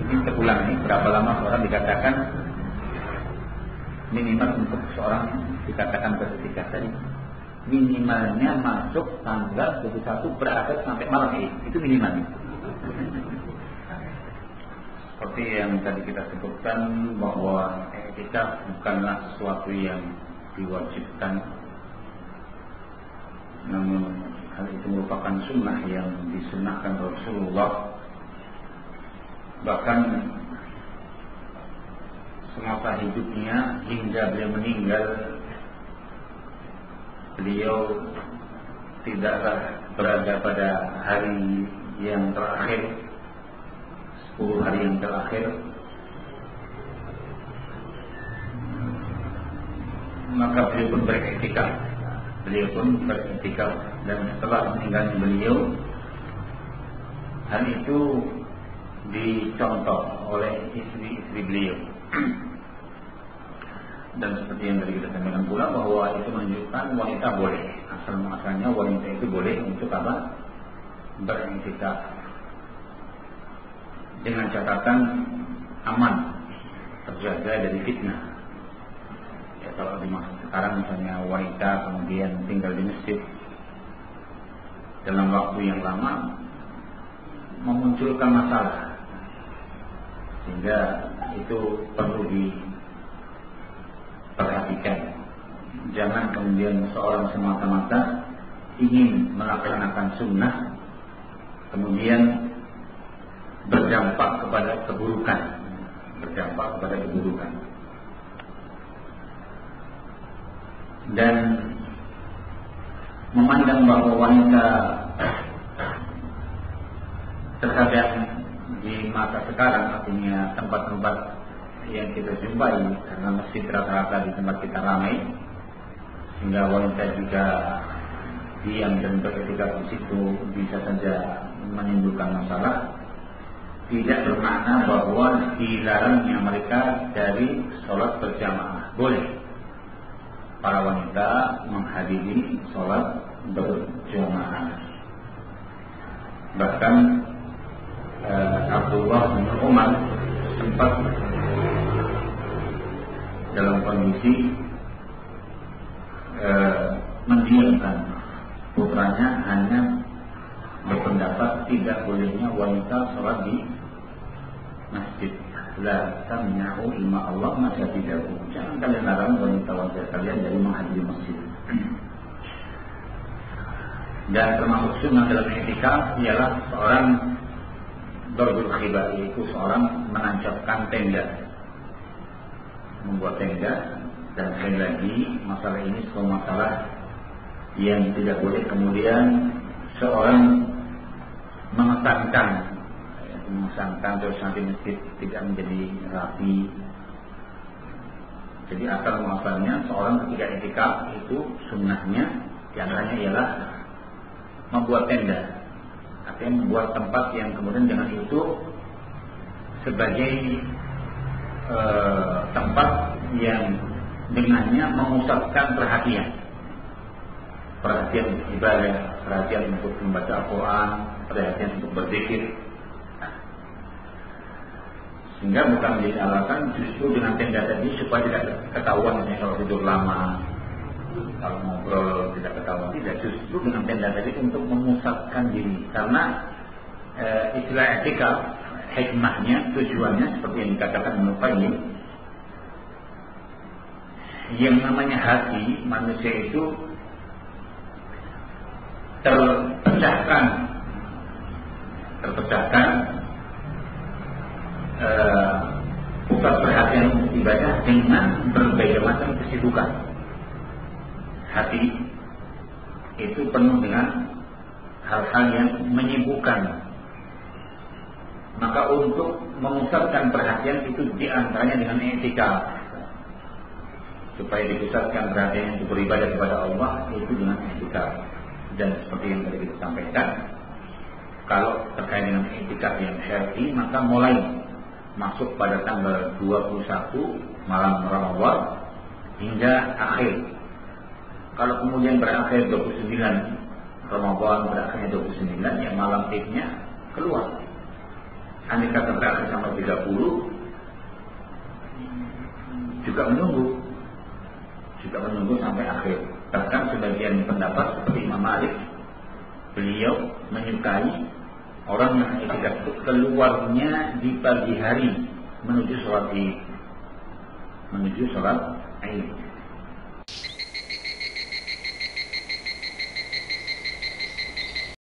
Ini terulang nih, berapa lama seorang dikatakan minimal untuk seorang dikatakan beretika tadi, minimalnya masuk tanggal 21 berakhir sampai malam ini, itu minimal. Seperti yang tadi kita sebutkan bahwa etika bukanlah sesuatu yang diwajibkan, namun hal itu merupakan sunnah yang disunnahkan Rasulullah. Bahkan semasa hidupnya hingga beliau meninggal, beliau tidaklah berada pada hari yang terakhir, 10 hari yang terakhir, maka beliau pun beriktikaf. Dan setelah meninggalnya beliau, hal itu dicontoh oleh istri-istri beliau. Dan seperti yang tadi kita sampaikan pula bahwa itu menunjukkan wanita boleh, asal-muasalnya wanita itu boleh untuk apa? Beriktikaf, dengan catatan aman, terjaga dari fitnah. Ya, kalau di masa sekarang misalnya wanita kemudian tinggal di masjid dalam waktu yang lama memunculkan masalah, sehingga itu perlu diperhatikan. Jangan kemudian seorang semata-mata ingin melaksanakan sunnah kemudian berdampak kepada keburukan, dan memandang bahwa wanita terkadang di masa sekarang, artinya tempat-tempat yang kita jumpai, karena masjid rata-rata di tempat kita ramai, sehingga wanita juga diam dan beriktikaf di situ bisa saja menimbulkan masalah. Tidak bermakna bahwa dilarangnya mereka dari sholat berjamaah. Boleh para wanita menghadiri sholat berjamaah. Bahkan Abdullah bin Umar sempat dalam kondisi mendiamkan putranya, hanya berpendapat tidak bolehnya wanita sholat di masjid. La tamna'u ima Allah masajidahu. Jangan kalian larang wanita-wanita kalian dari menghadiri masjid. Dan termasuk sunnah dalam i'tikaf ialah seorang darbul khibah, yaitu seorang menancapkan tenda, membuat tenda. Dan sekali lagi, masalah ini sebuah masalah yang tidak boleh kemudian seorang mengesankan terus nanti masjid tidak menjadi rapi. Jadi asal muasalnya seorang ketika i'tikaf itu sunnahnya diantaranya ialah membuat tenda, artinya membuat tempat yang kemudian dengan itu sebagai tempat yang dengannya memusatkan perhatian ibadah, perhatian untuk membaca Al-Quran, perhatian untuk berzikir. Sehingga bukan menjadi alasan justru dengan tenda tadi supaya tidak ketahuan, misalnya kalau tidur lama, kalau ngobrol tidak ketahuan. Tidak, justru dengan tenda tadi untuk memusatkan diri. Karena istilah i'tikaf, hikmahnya, tujuannya seperti yang dikatakan Ibnu Qayyim, yang namanya hati manusia itu terpecahkan pusat perhatian untuk ibadah dengan berbagai macam kesibukan. Hati itu penuh dengan hal-hal yang menyibukkan. Maka untuk memusatkan perhatian itu diantaranya dengan i'tikaf, supaya dipusatkan perhatian untuk beribadah kepada Allah itu dengan i'tikaf. Dan seperti yang tadi kita sampaikan, kalau terkait dengan i'tikaf yang syar'i, maka mulai masuk pada tanggal 21 malam Ramadan hingga akhir. Kalau kemudian berakhir 29 Ramadan, berakhirnya 29, ya malam idnya keluar. Andai kata berakhir sampai 30, juga menunggu sampai akhir. Bahkan sebagian pendapat seperti Imam Malik, beliau menyukai orang yang iktikaf itu keluarnya di pagi hari menuju sholat Id.